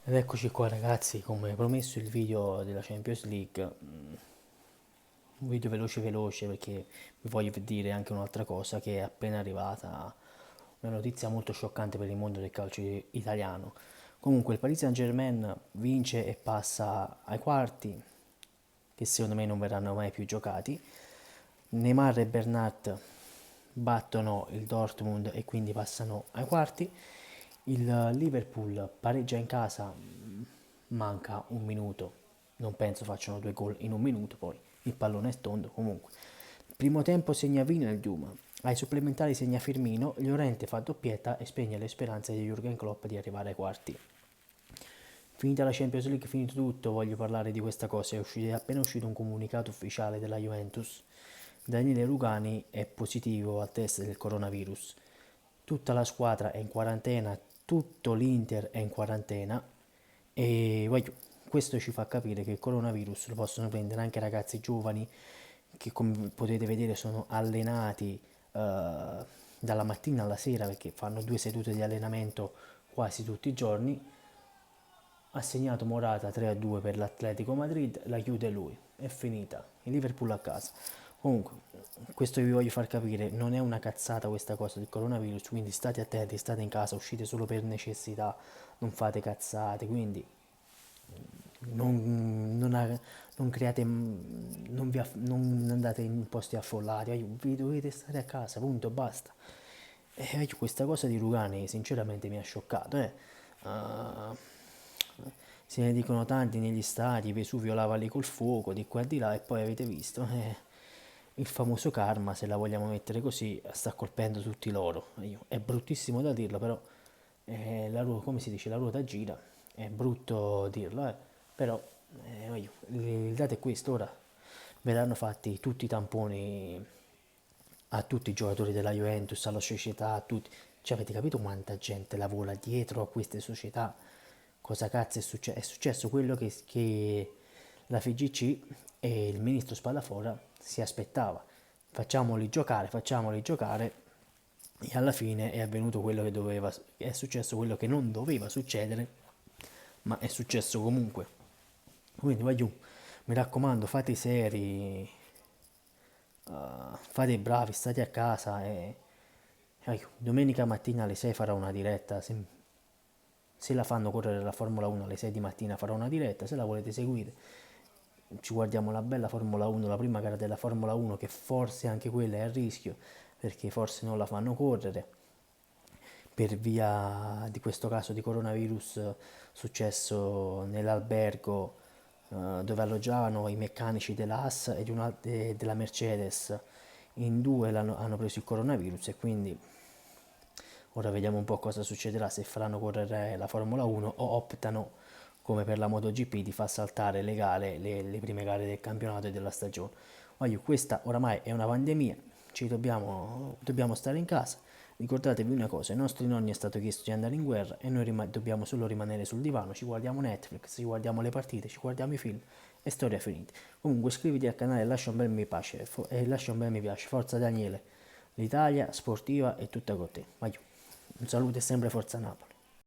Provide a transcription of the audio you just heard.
Ed eccoci qua ragazzi, come promesso il video della Champions League, un video veloce veloce perché vi voglio dire anche un'altra cosa che è appena arrivata, una notizia molto scioccante per il mondo del calcio italiano. Comunque il Paris Saint-Germain vince e passa ai quarti, che secondo me non verranno mai più giocati. Neymar e Bernat battono il Dortmund e quindi passano ai quarti. Il Liverpool pareggia in casa, manca un minuto, non penso facciano due gol in un minuto, poi il pallone è tondo comunque. Primo tempo segna Vino e Duma, ai supplementari segna Firmino, Llorente fa doppietta e spegne le speranze di Jürgen Klopp di arrivare ai quarti. Finita la Champions League, finito tutto, voglio parlare di questa cosa. È appena uscito un comunicato ufficiale della Juventus. Daniele Rugani è positivo al test del coronavirus. Tutta la squadra è in quarantena, tutto l'Inter è in quarantena e questo ci fa capire che il coronavirus lo possono prendere anche ragazzi giovani che come potete vedere sono allenati dalla mattina alla sera perché fanno 2 sedute di allenamento quasi tutti i giorni. Ha segnato Morata 3-2 per l'Atletico Madrid, la chiude lui, è finita, il Liverpool a casa. Comunque, questo vi voglio far capire, non è una cazzata questa cosa del coronavirus, quindi state attenti, state in casa, uscite solo per necessità, non fate cazzate, quindi non create, non andate in posti affollati, vi dovete stare a casa, punto, basta. E questa cosa di Rugani sinceramente mi ha scioccato, Uh, se ne dicono tanti negli stati, Vesuvio lava lì col fuoco, di qua e di là, e poi avete visto, il famoso karma, se la vogliamo mettere così, sta colpendo tutti loro. È bruttissimo da dirlo, però, come si dice, la ruota gira, è brutto dirlo, però il dato è questo, ora verranno fatti tutti i tamponi a tutti i giocatori della Juventus, alla società, a tutti. Cioè, avete capito quanta gente lavora dietro a queste società? Cosa cazzo è successo? È successo quello che la FIGC e il ministro Spadafora si aspettava. Facciamoli giocare e alla fine è avvenuto quello che doveva, è successo quello che non doveva succedere, ma è successo comunque. Quindi mi raccomando, fate i seri, fate i bravi, state a casa e domenica mattina alle 6 farò una diretta. Se la fanno correre la Formula 1 alle 6 di mattina farò una diretta, se la volete seguire ci guardiamo la bella Formula 1, la prima gara della Formula 1 che forse anche quella è a rischio perché forse non la fanno correre per via di questo caso di coronavirus successo nell'albergo dove alloggiavano i meccanici della Haas e della Mercedes. In due hanno preso il coronavirus e quindi ora vediamo un po' cosa succederà, se faranno correre la Formula 1 o optano, come per la MotoGP, di far saltare le prime gare del campionato e della stagione. Questa oramai è una pandemia, dobbiamo stare in casa. Ricordatevi una cosa, ai nostri nonni è stato chiesto di andare in guerra e noi dobbiamo solo rimanere sul divano, ci guardiamo Netflix, ci guardiamo le partite, ci guardiamo i film e storia finita. Comunque iscriviti al canale e lascia un bel mi piace, forza Daniele, l'Italia sportiva è tutta con te. Un saluto e sempre Forza Napoli.